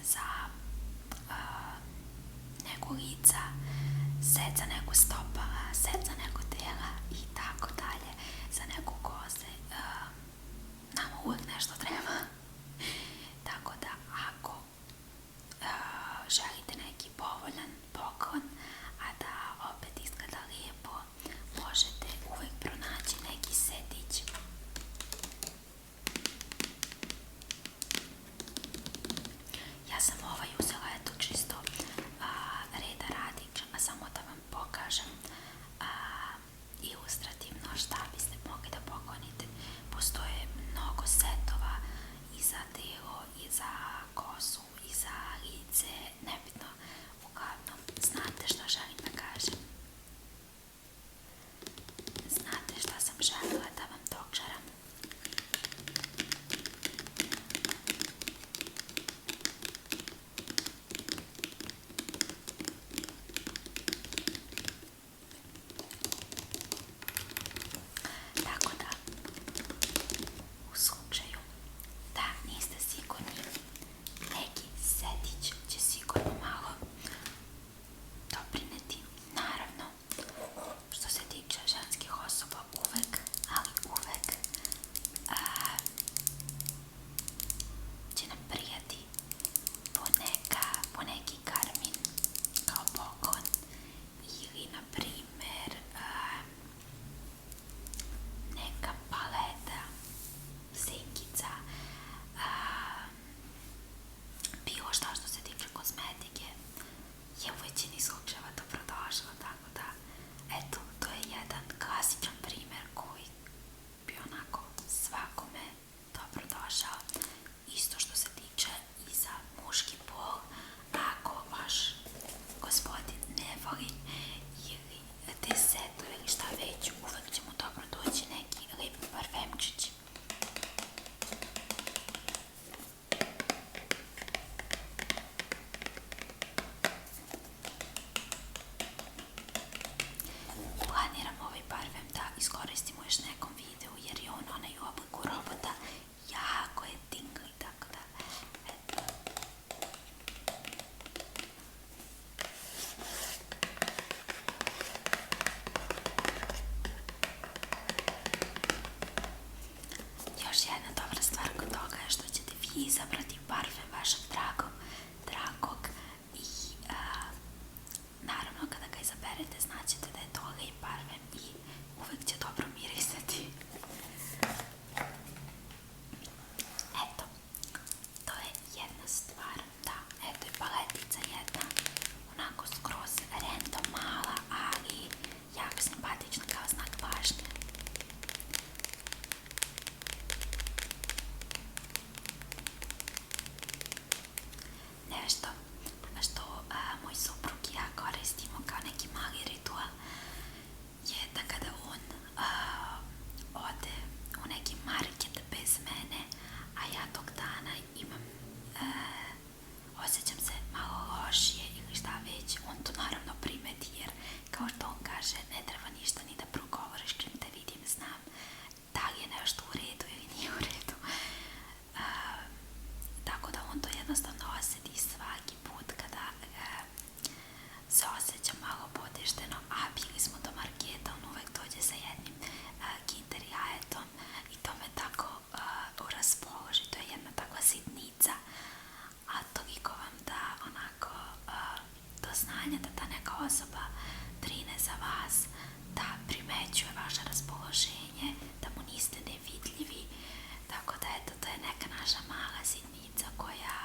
za neku lica, set za neku stopala, set za neko tela i tako dalje, za neku koze. Nama uvek nešto treba. Tako da ako želite neki povoljan poklon, a da opet izgleda lijepo, možete uvek pronaći neki setić. Ja sam uzela eto čisto reda radi, samo da vam pokažem ilustrativno šta biste mogli da poklonite. Postoje mnogo setova i za telo, i za kosu, i za lice, nebitno. Uglavnom, znate šta želim da kažem. Znate šta sam želela da vam dočaram. Tako da, u slučaju da niste sigurni, neki setić će sigurno malo doprineti. Naravno, što se tiče ženskih osoba, uvek, ali uvek će nam prijati po neki karmin kao poklon ili, na primer, neka paleta, senkica, bilo šta što se tiče kozmetike je u većini slučajeva dobrodošlo, tako da, eto, to je jedan klasičan primer koji bi onako svakome dobrodošao. Isto što se tiče i za muški pol, ako vaš gospodin ne voli ili desetu ili šta već, uvek će mu dobro doći neki lepi parfemčić. Planiram ovaj parfem da iskoristimo još nekom videu, jer je on onaj u obliku robota, jako je tingli, tako da, eto. Još jedna dobra stvar kod toga je što ćete vi izabrati parfem vašeg dragog i naravno kada ga izaberete znaćete da je to lep parfem i uvek će dobro mirisati. Eto, to je jedna stvar. Da, eto je paletica jedna, onako skroz random mala, ali jako simpatična kao znak pažnje. Nešto što moj suprug i ja koristimo kao neki mali ritual je da kada on ode u neki market bez mene, a ja tog dana osjećam se malo lošije ili šta već, on to naravno primeti, jer kao što on kaže, ne treba ništa ni da progovoriš, čim te vidim znam da li je nešto u redu ili nije u redu. Tako da on to jednostavno osjeti svaki put kada se osjeća malo potešteno, a bili smo do marketa, on uvek dođe sa jednim kinder jajetom i to me tako raspoloži. To je jedna takva sitnica, a toliko vam da onako do znanja da ta neka osoba brine za vas, da primećuje vaše raspoloženje, da mu niste nevidljivi. Tako da eto, to je neka naša mala sitnica koja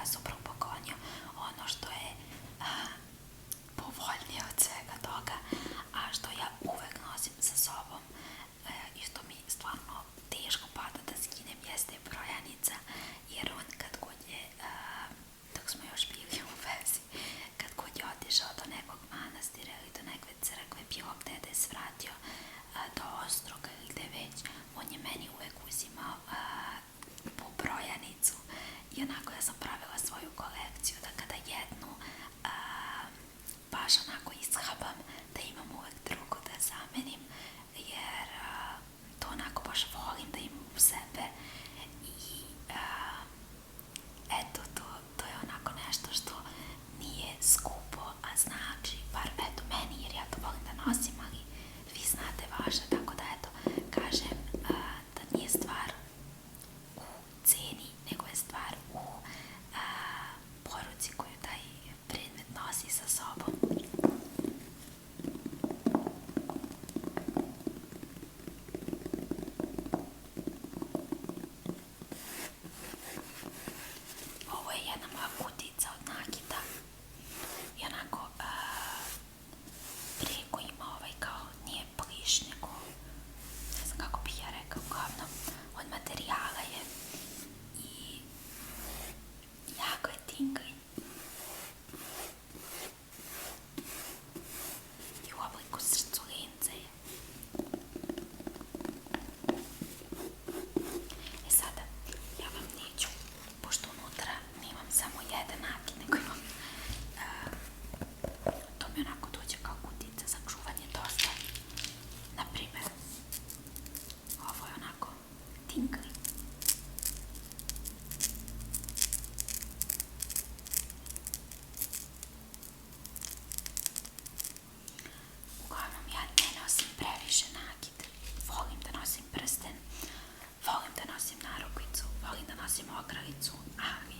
suprug poklonio ono što je povoljnije od svega toga, a što ja uvek nosim sa sobom i što mi stvarno teško pada da skinem, jeste brojanica, jer on kad god je, dok smo još bili u vezi, kad god je otišao do nekog manastira ili do neke crkve, bilo gde da je svratio do Ostroga ili gde već, on je meni uvek uzimao po brojanicu i onako ja sam pravila svoju kolekciju da kada jednu baš onako ishabam, da imam uvek drugu da zamenim, jer to onako baš volim da imam u sebe i eto, to je onako nešto što nije skupo, a znači, bar eto meni, jer ja to volim da nosim, ali vi znate vaše, tako da eto, kažem da nije stvar u ceni, nego je stvar u poruci koju taj predmet nosi sa sobom. Ovo je jedna moja kutica od nakita i onako preko ima kao, nije pliš, nego ne znam kako bih ja rekao, uglavnom od materijala je i jako je tingli i u obliku srculince je. E sada, ja vam neću, pošto unutra nemam samo jedan nakit, nego imam, to mi onako dođe kao kutica za čuvanje dosta. Naprimer, ovo je onako tingli. Uglavnom, ja ne nosim previše nakit. Volim da nosim prsten, volim da nosim narukvicu, volim da nosim ogrlicu, ali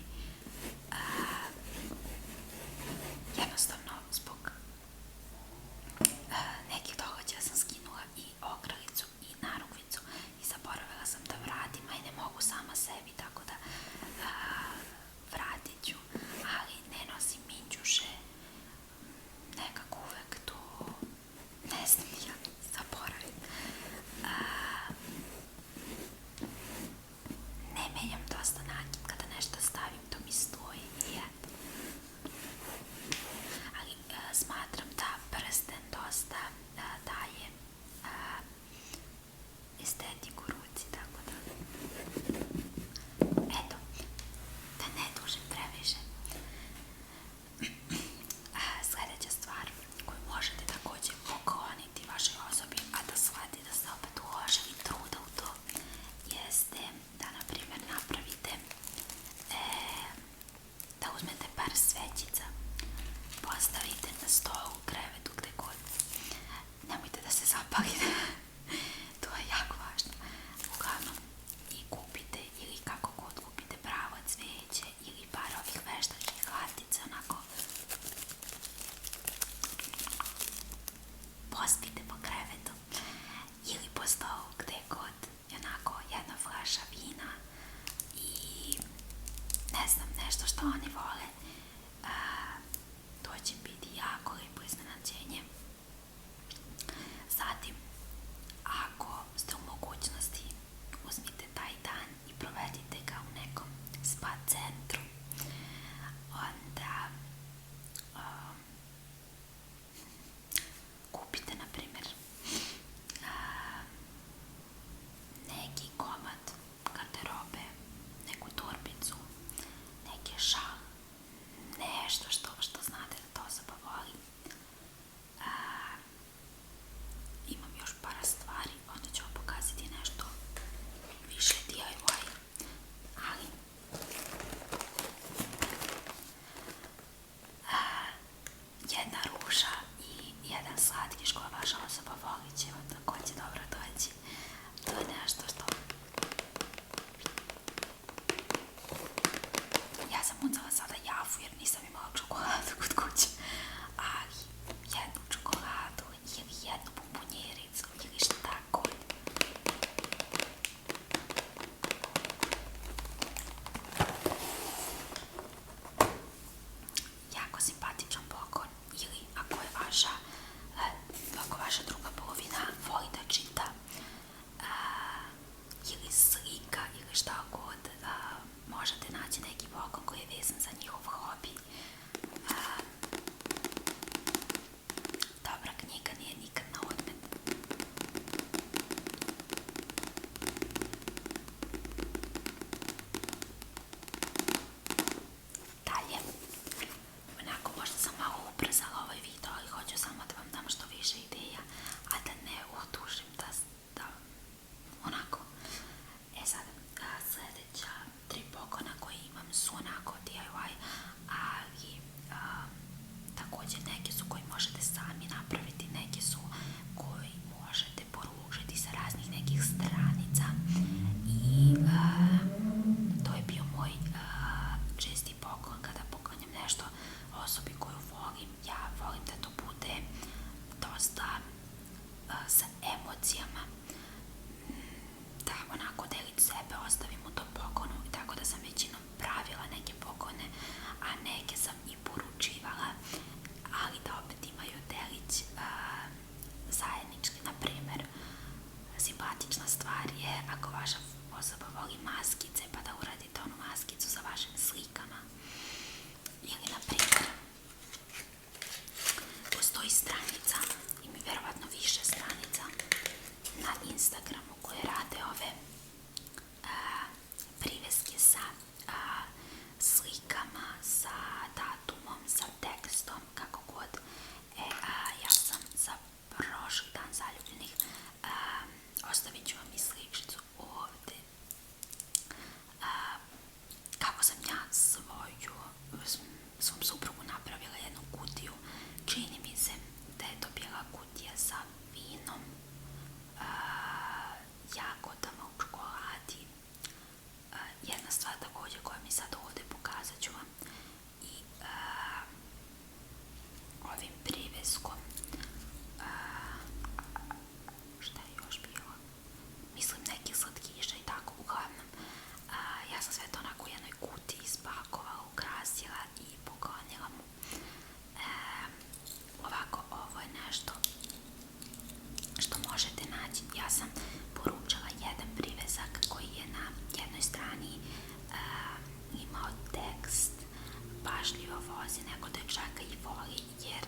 pažljivo vozi, nego da čeka i voli, jer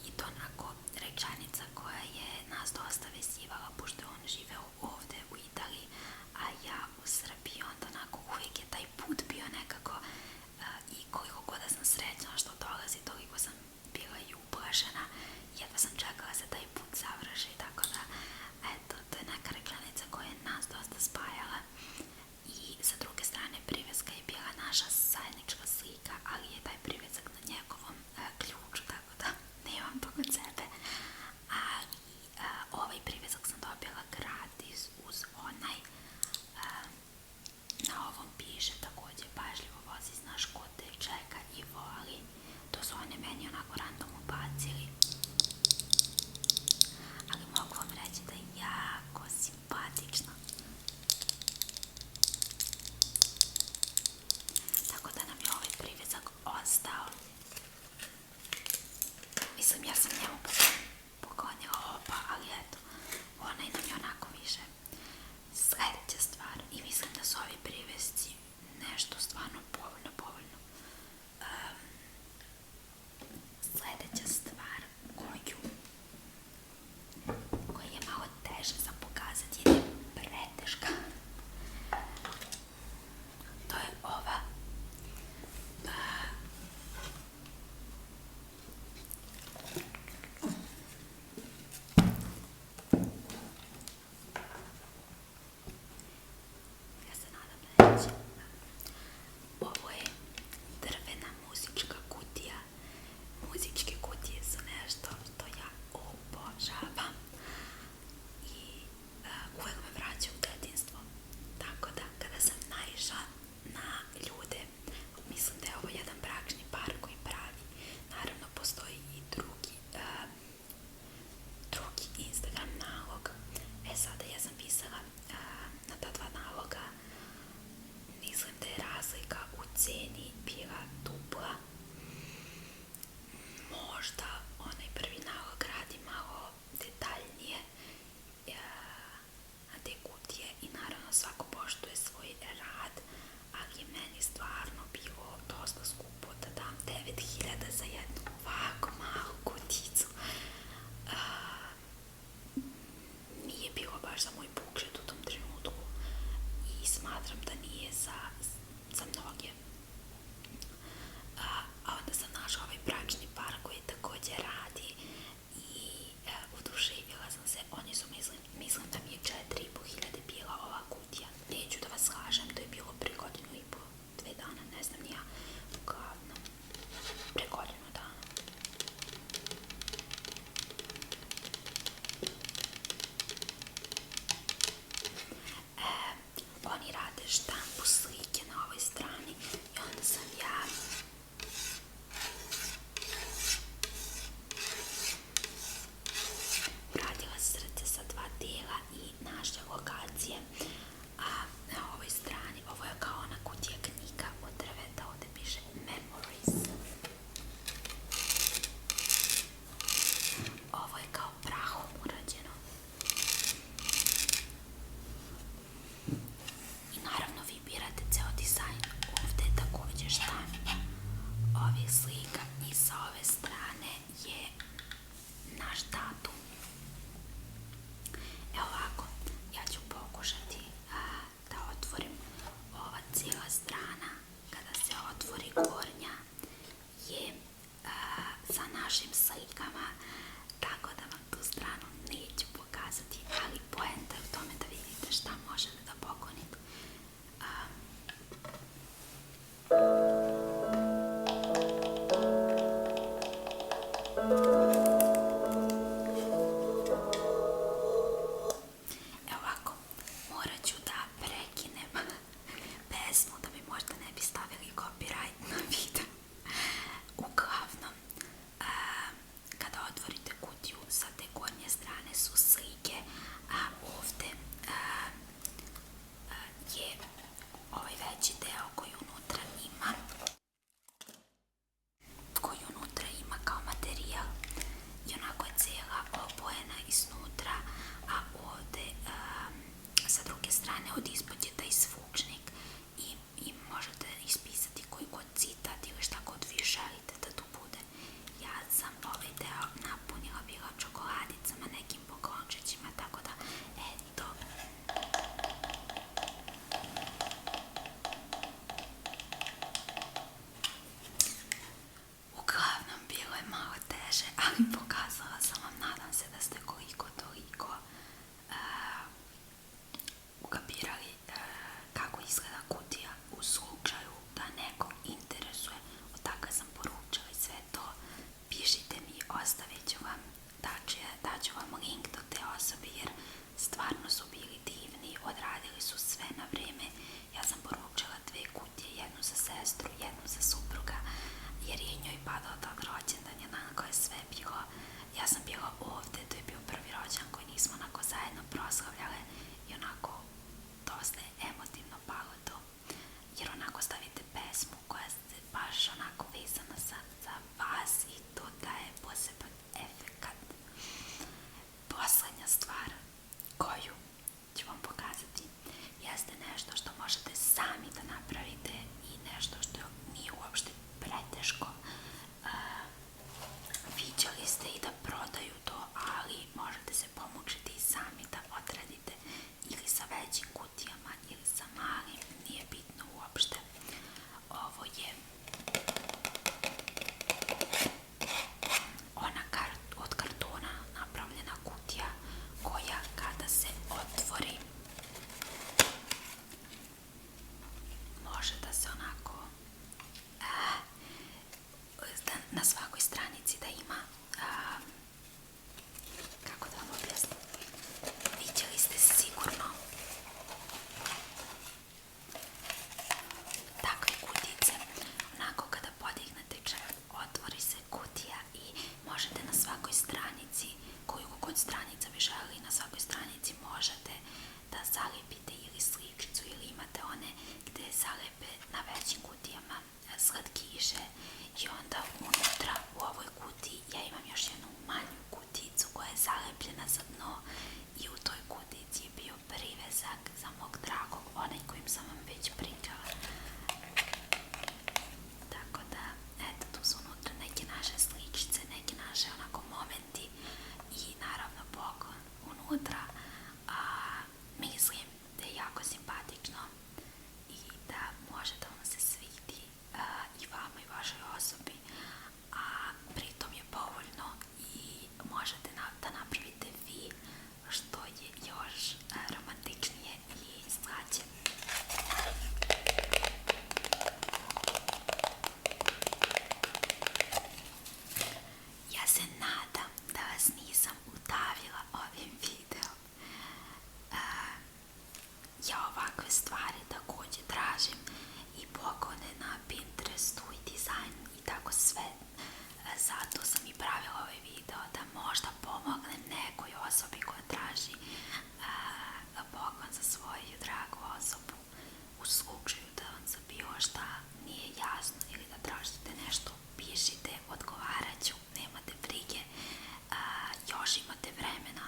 je to onako rečenica koja je nas dosta vesivala, pošto on živeo ovde u Italiji, a ja u Srbiji, onda onako uvijek je taj put bio nekako i koliko god da sam srećna što dolazi, toliko sam bila i uplašena, jedva sam čekala se taj put završi, tako da eto, to je neka rečenica koja je nas dosta spajala. I sa druge strane priveska je bila naša zajednička slika, ali je taj privesak na njegovom ključu, tako da nemam to kod sebe. Ali ovaj privesak sam dobila gratis uz onaj. Na ovom piše takođe pažljivo vozi, znaš ko te čeka i voli. To su oni meni onako random ubacili. Ali mogu vam reći da je jako simpatično. Tako da nam je ovaj privezak ostao. Mislim, ja sam njemu poklonila oba, ali eto, onaj nam je onako više. Sljedeća stvar, i mislim da su ovi privesci nešto stvarno povoljno. Sljedeća stvar koja je malo teže za pokazati jer je preteška, to je ova ja se nadam da neće. Ovo je drvena muzička kutija. Muzičke kutije su nešto što ja obožavam i uvek me vraća u detinjstvo. Tako da kada sam naišla na ljude, mislim da je ovo jedan bračni par koji pravi. Naravno postoji i drugi Instagram nalog. Sada ja sam pisala na ta dva naloga. Mislim da je razlika u ceni bila dupla. Možda onaj prvi nalog radi malo detaljnije na te kutije i naravno svako poštuje svoj rad, ali je meni stvarno bilo dosta skupo da dam 9.000 za jednu ovako malu kuticu. Nije bilo baš za moj budžet u tom trenutku i smatram da nije za mnoge. A onda sam našla ovaj bračni par koji takođe radi i oduševila sam se. Oni su, mislim da mi je 4.500 bila ova kutija. Neću da vas lažem, to je bilo pre 1,5 godinu, 2 dana, ne znam ni ja, uglavnom, pre 1 godinu dana. Oni rade štampu slike na ovoj strani i onda sam ja uradila srce sa 2 dela i naše lokacije. A na ovoj strani, ovo je kao ona kutija knjiga od drveta, ovde piše Memories. Ovo je kao prahom urađeno. I naravno vi birate ceo dizajn. Ovde je takođe štampa ovih slika i sa ove strane je naš datum. Evo ovako, ja ću pokušati da otvorim ova cijela strana. Kada se otvori gornja je sa našim slikama, tako da vam tu stranu neću pokazati, ali poenta je u tome da vidite šta možete da poklonite. Evo ovako, morat ću da prekinem pesmu da mi možda ne bi stavili copyright na video. Uglavnom, kada otvorite kutiju, sa te gornje strane su slike, a ovde je ovaj veći deo koji unutra ima kao materijal i onako je cijela obojena iznutra, a ovde sa druge strane od ispod je taj zvučnik i možete ispisati koji god citat ili šta god vi želite. ali pokazala sam vam, nadam se da ste koliko toliko ukapirali kako izgleda kutija u slučaju da nekog interesuje. Odakle sam poručila i sve to, pišite mi, ostavit ću vam, daću vam link do te osobe jer stvarno su bili divni, odradili su sve na vreme. Ja sam poručila 2 kutije, jednu za sestru, jednu za supruga, jer je njoj padao tog rođendan, onako je sve bilo. Ja sam bila ovde, to je bio prvi rođendan koji nismo onako zajedno proslavljale i onako dosta je emotivno palo to, jer onako stavite pesmu koja se baš onako vezana za vas i to daje poseban efekat. Poslednja stvar koju ću vam pokazati jeste nešto što možete sami da napravite i nešto što nije uopšte preteško. Viđali ste i da prodaju to, ali možete se pomučiti i sami da odradite ili sa većim kutijama ili sa malim, nije bitno uopšte. Ovo je ona od kartona napravljena kutija koja kada se otvori može da se onako na svakoj stranici da ima kako da vam objasnim, vidjeli ste sigurno takve kutice, onako kada podignete čep, otvori se kutija i možete na svakoj stranici, koju god stranica bi želeli, na svakoj stranici možete da zalepite ili sličicu ili imate one gde zalepe na većim kutijama slatkiše i onda unutra u ovoj kutiji ja imam još jednu manju kutijicu koja je zalepljena za dno i u toj kutijici je bio privezak za mog dragog, onaj kojim sam vam već pričala. Tako da, eto, tu su unutra neke naše sličice, neke naše onako momenti i naravno poklon unutra. Mislim da je jako simpatično i da može da vam se svidi i vama i vašoj osobi, a pritom je povoljno i možete da napravite vi, što je još romantičnije i slađe. Ja se nadam da vas nisam udavila ovim videom. Ja ovakve stvari takođe tražim i poklone na Pinterestu i dizajn i tako sve. Zato sam i pravila ovaj video da možda pomognem nekoj osobi koja traži poklon za svoju dragu osobu. U slučaju da vam za bilo šta nije jasno ili da tražite nešto, pišite, odgovarat ću, nemate brige. Još imate vremena,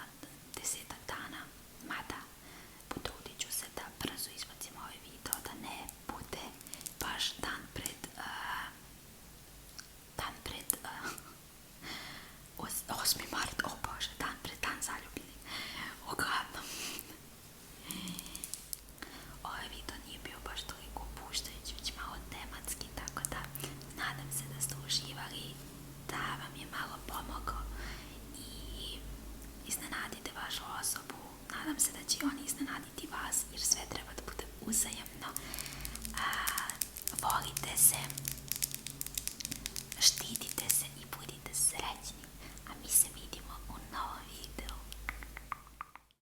10 dana, mada potrudit ću se da brzo izbacim ovaj video, da ne bude baš dan pred 8. mart, o bože, dan pred dan zaljubljenih. Uglavnom, ovaj video nije bio baš toliko opuštajući, već malo tematski, tako da nadam se da ste uživali, da vam je malo pomogao i iznenadite vašu osobu. Nadam se da će oni iznenaditi vas, jer sve treba da bude uzajemno. Volite se, štitite